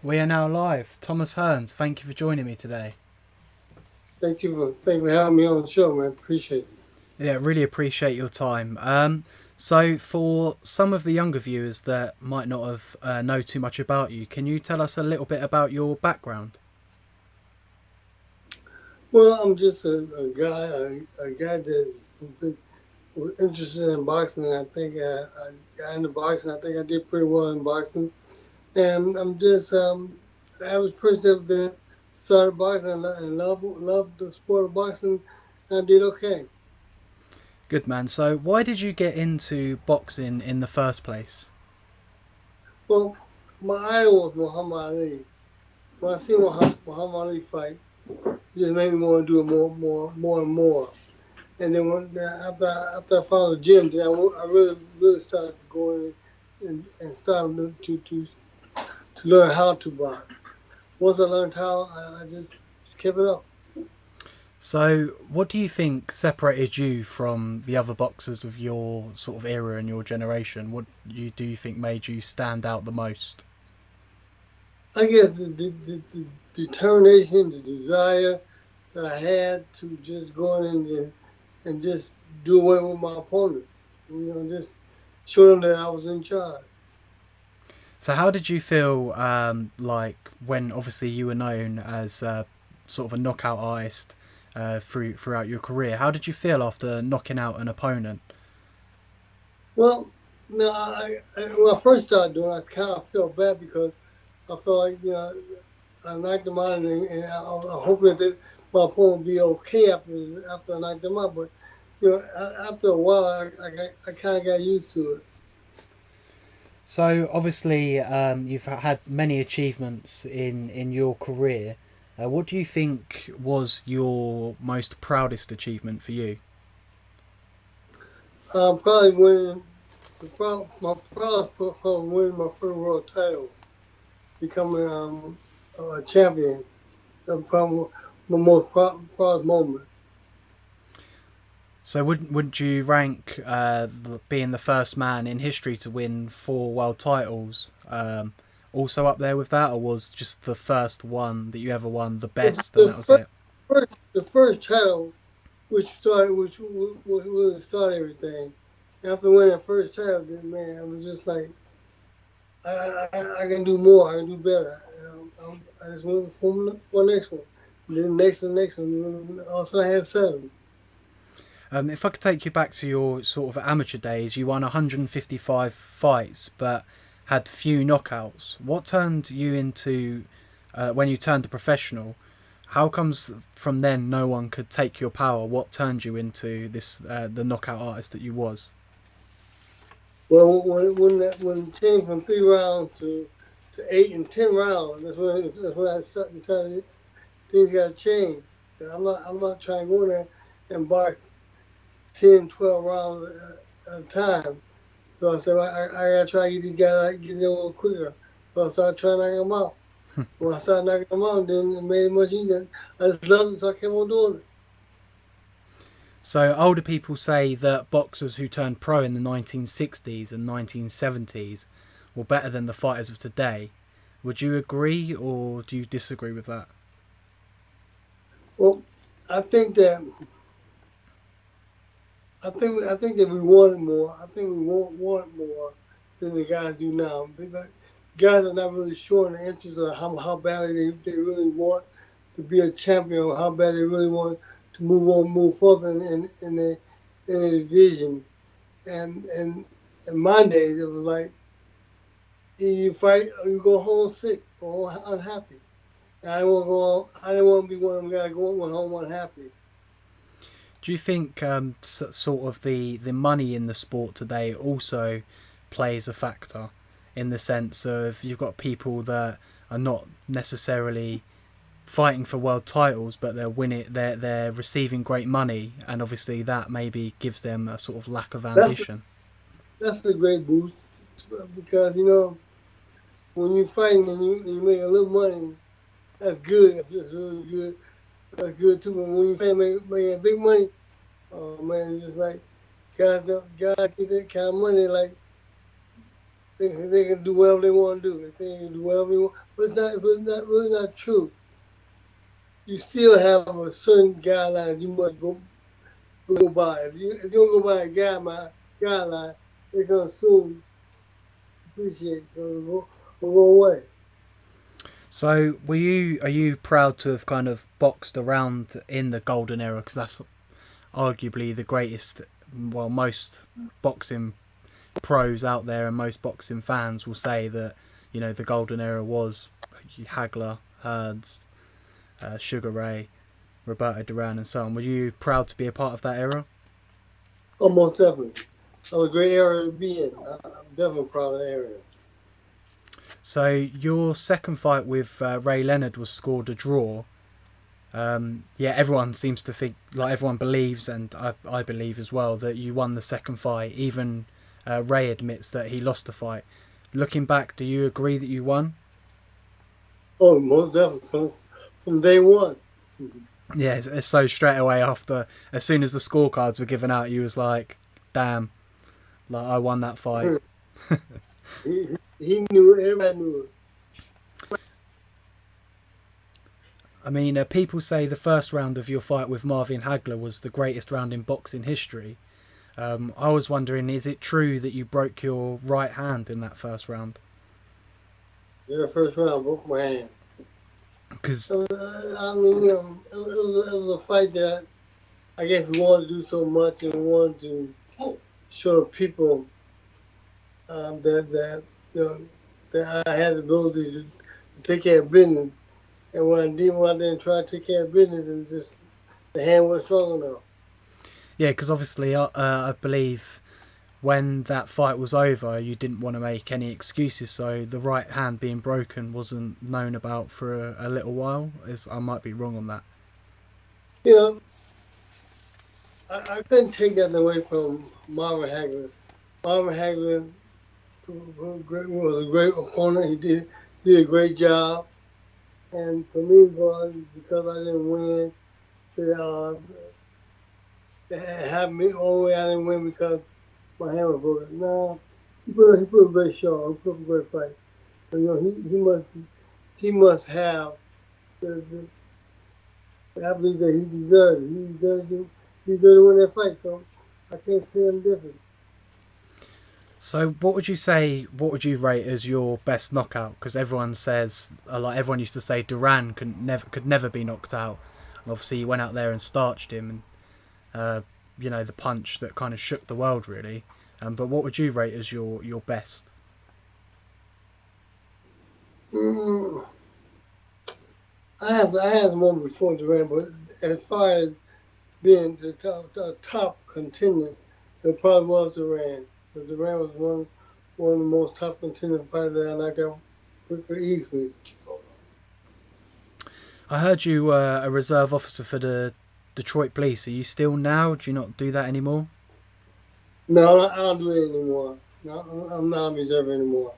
We are now live. Thomas Hearns, thank you for joining me today. Thank you for having me on the show, man. Appreciate it. Yeah, really appreciate your time. So for some of the younger viewers that might not have know too much about you, can you tell us a little bit about your background? Well, I'm just a guy that was interested in boxing. And I think I got into boxing. I think I did pretty well in boxing, and I'm just average person that started boxing and loved the sport of boxing. And I did okay. Good man. So why did you get into boxing in the first place? Well, my idol was Muhammad Ali. When I see Muhammad Ali fight, it just made me want to do it more and more. And then after I found the gym, then I really started going and started to learn how to box. Once I learned how, I just kept it up. So what do you think separated you from the other boxers of your sort of era and your generation? What do you think made you stand out the most? I guess the determination, the desire that I had to just go in and just do away with my opponents. Just show them that I was in charge. So how did you feel like when obviously you were known as sort of a knockout artist throughout your career? How did you feel after knocking out an opponent? Well, no, when I first started doing it, I kind of felt bad because I felt like I knocked them out, and I was hoping that my opponent would be okay after I knocked them out. But after a while, I kind of got used to it. So obviously you've had many achievements in your career. What do you think was your most proudest achievement for you? Probably winning my proud for winning my first world title, becoming a champion. That's probably my most proud moment. So wouldn't you rank being the first man in history to win 4 world titles also up there with that, or was just the first one that you ever won the The, best and the that was first, it? the first title, which really started everything. After winning the first title, then man, I was just like, I can do more. I can do better. I just went for the next one. Then next one. Also, I had seven. If I could take you back to your sort of amateur days, you won 155 fights, but had few knockouts. What turned you into when you turned to professional? How comes from then no one could take your power? What turned you into this the knockout artist that you was? Well, when it changed from 3 rounds to 8 and 10 rounds, that's when I decided things got to change. I'm not trying to go in there and box 10, 12 rounds at a time. So I said I gotta try to get these guys get there a little quicker. So I started trying to knock them out. When I started knocking them out, then it made it much easier. I just loved it, so I kept on doing it. So older people say that boxers who turned pro in the 1960s and 1970s were better than the fighters of today. Would you agree or do you disagree with that? Well, I think that I think that we wanted more. I think we want more than the guys do now. Guys are not really showing the interest of how badly they really want to be a champion, or how bad they really want to move further in the division. And in my days, it was like you fight or you go home sick or unhappy. And I didn't want to go on. I didn't want to be one of them guys going home unhappy. Do you think sort of the money in the sport today also plays a factor in the sense of you've got people that are not necessarily fighting for world titles, but they're winning, they're receiving great money, and obviously that maybe gives them a sort of lack of That's ambition. that's a great boost because when you're fighting and you make a little money, that's good. That's really good. That's good too. But when you fight making big money, oh man, it's just like guys get that kind of money. Like they can do whatever they want to do. They think they can do whatever they want, but it's really not true. You still have a certain guideline you must go by. If you don't go by a guideline, they're gonna assume appreciate the wrong way. So, are you proud to have kind of boxed around in the golden era? Because that's arguably the greatest. Well, most boxing pros out there and most boxing fans will say that the golden era was Hagler, Hearns, Sugar Ray, Roberto Durán, and so on. Were you proud to be a part of that era? Almost definitely. That was a great era to be in. I'm definitely proud of that area. So your second fight with Ray Leonard was scored a draw. Everyone seems to think, like everyone believes, and I believe as well, that you won the second fight. Even Ray admits that he lost the fight. Looking back, do you agree that you won? Oh, most definitely. From day one. Yeah, so straight away as soon as the scorecards were given out, you was like, damn, like I won that fight. He knew it, everybody knew it. I mean, people say the first round of your fight with Marvin Hagler was the greatest round in boxing history. I was wondering, is it true that you broke your right hand in that first round? Yeah, the first round, broke my hand. Because I mean, it was a fight that I guess we wanted to do so much and we wanted to show people that I had the ability to take care of business. And when I didn't try to take care of business, and just the hand wasn't strong enough. Yeah, because obviously I believe when that fight was over, you didn't want to make any excuses, so the right hand being broken wasn't known about for a little while. I might be wrong on that. You know, I couldn't take that away from Marvin Hagler. Marvin Hagler was a great opponent. He did a great job. And for me, because I didn't win, it happened me only I didn't win because my hand was broken. No, he put a great show. He put up a great fight. So he must have the athletes that he deserves. He deserves to win that fight. So I can't say him different. So what would you rate as your best knockout? Because everyone says, like everyone used to say, Durán could never be knocked out. And obviously, you went out there and starched him, and the punch that kind of shook the world, really. But what would you rate as your best? I had one before Durán, but as far as being the top contender, it probably was Durán. Because Durán was one of the most tough contending fighters that I knocked out pretty easily. I heard you were a reserve officer for the Detroit Police. Are you still now? Do you not do that anymore? No, I don't do it anymore. No, I'm not a reserve anymore.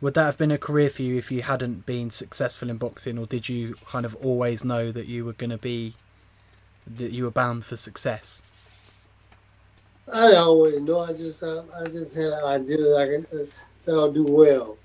Would that have been a career for you if you hadn't been successful in boxing, or did you kind of always know that you were you were bound for success? I always know. I just had an idea that I'll do well,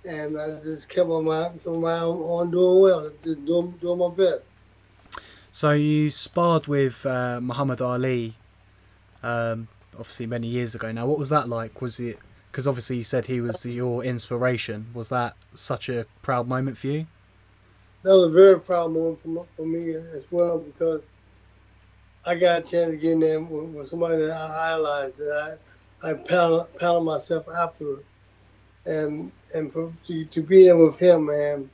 and I just kept on doing well, just doing my best. So you sparred with Muhammad Ali, obviously many years ago now. What was that like? Was it, because obviously you said he was your inspiration, was that such a proud moment for you? That was a very proud moment for me as well, because I got a chance to get in there with somebody that I idolized, that I paddled myself after, and to be there with him, man,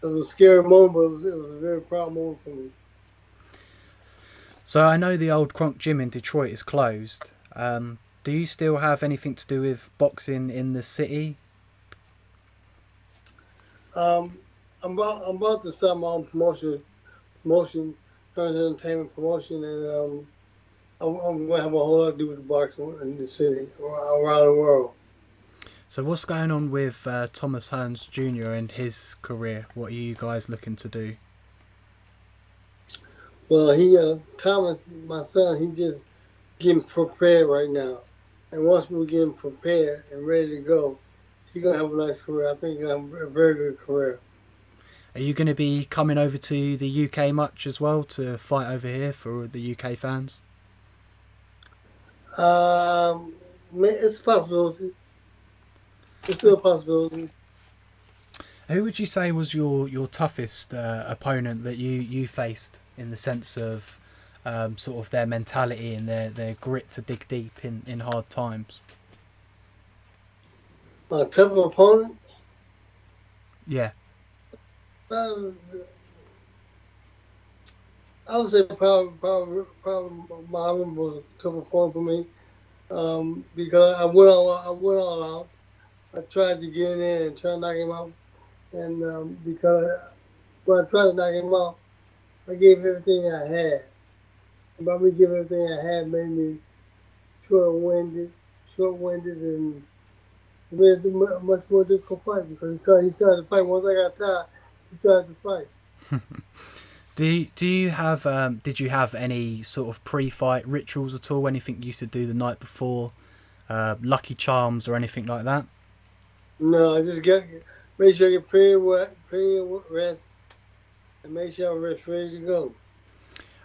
it was a scary moment, but it was a very proud moment for me. So I know the old Kronk Gym in Detroit is closed. Do you still have anything to do with boxing in the city? I'm about to start my own promotion, entertainment promotion, and I'm going to have a whole lot to do with boxing in the city, around the world. So what's going on with Thomas Hearns Jr. and his career? What are you guys looking to do? Well, Thomas, my son, he's just getting prepared right now. And once we get him prepared and ready to go, he's gonna have a nice career. I think he's gonna have a very good career. Are you going to be coming over to the UK much as well to fight over here for the UK fans? It's a possibility. It's still a possibility. Who would you say was your toughest opponent that you faced in the sense of sort of their mentality and their grit to dig deep in hard times? My tough opponent? Yeah. I would say probably Marvin was a tough opponent for me because I went all out. I tried to get in there and try to knock him out, and because when I tried to knock him out, I gave everything I had. And by me giving everything I had made me short-winded, and it made it a much more difficult fight because he started to fight. Once I got tired, he started to fight. Do you have did you have any sort of pre-fight rituals at all? Anything you used to do the night before, lucky charms or anything like that? No, I just make sure I get plenty of rest, and make sure I'm ready to go.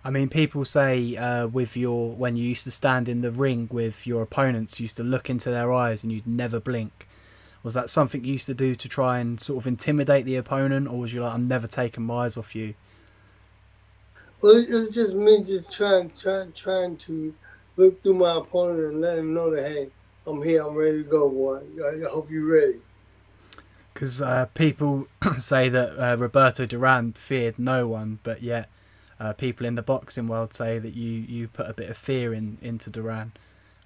I mean, people say when you used to stand in the ring with your opponents, you used to look into their eyes and you'd never blink. Was that something you used to do to try and sort of intimidate the opponent, or was you like, I'm never taking my eyes off you? Well, it was just me just trying to look through my opponent and let him know that, hey, I'm here, I'm ready to go, boy. I hope you're ready. Because people say that Roberto Durán feared no one, but yet people in the boxing world say that you put a bit of fear into Durán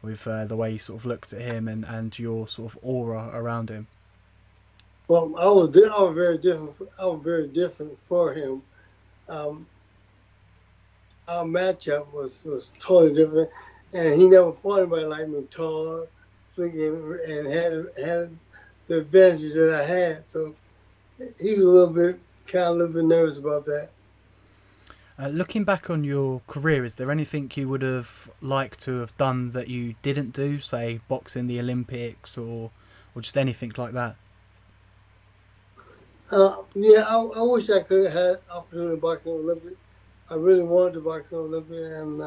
with the way you sort of looked at him and your sort of aura around him. Well, I was very different. I was very different for him. Our matchup was totally different, and he never fought anybody like me, tall, slick, and had the advantages that I had. So he was a little bit nervous about that. Looking back on your career, is there anything you would have liked to have done that you didn't do, say boxing the Olympics or just anything like that? Yeah, I wish I could have had opportunity to box in the Olympics. I really wanted to box in the Olympics, and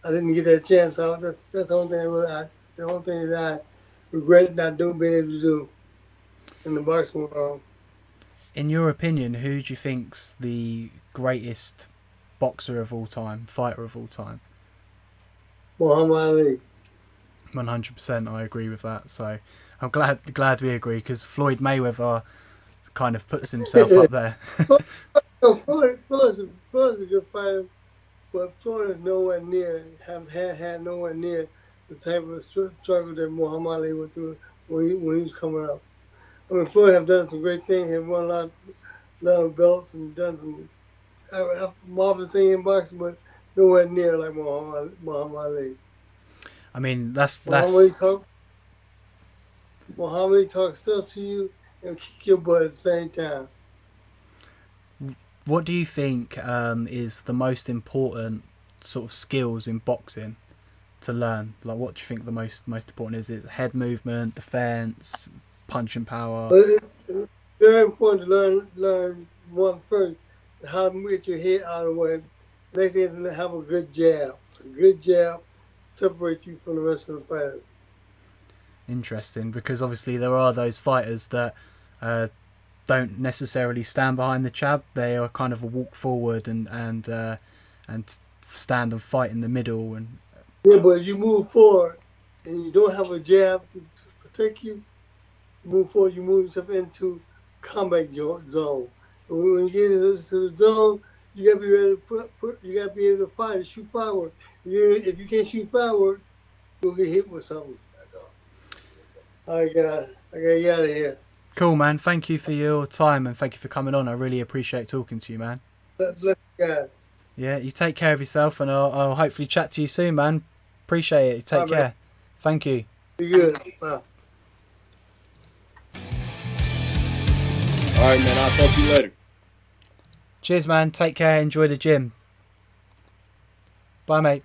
I didn't get that chance. So that's the only thing that I regret not being able to do in the boxing world. In your opinion, who do you think's the greatest boxer of all time, fighter of all time? Muhammad Ali. 100%, I agree with that. So I'm glad we agree, because Floyd Mayweather kind of puts himself up there. Floyd is a good fighter, but Floyd is nowhere near, had nowhere near the type of struggle that Muhammad Ali went through when he was coming up. I mean, Floyd have done some great things and won a lot of belts and done some marvelous things in boxing, but nowhere near like Muhammad Ali. I mean, that's Muhammad Ali talks stuff to you and kick your butt at the same time. What do you think is the most important sort of skills in boxing to learn? Like, what do you think the most important is? Is it head movement, defense, punching power? But it's very important to learn one first, how to get your head out of the way. Next thing is to have a good jab. A good jab separates you from the rest of the fighters. Interesting, because obviously there are those fighters that don't necessarily stand behind the jab. They are kind of a walk forward and stand and fight in the middle. And yeah, but if you move forward and you don't have a jab to protect you, move forward, you move yourself into combat zone. And when you get into the zone, you gotta be ready to you gotta be able to fight and shoot forward. If you can't shoot forward, you'll get hit with something. All right, guys, I gotta get out of here. Cool, man. Thank you for your time and thank you for coming on. I really appreciate talking to you, man. Let's let you guys. Yeah, you take care of yourself, and I'll hopefully chat to you soon, man. Appreciate it. Take care. Man. Thank you. Be good. Bye. All right, man. I'll talk to you later. Cheers, man. Take care. Enjoy the gym. Bye, mate.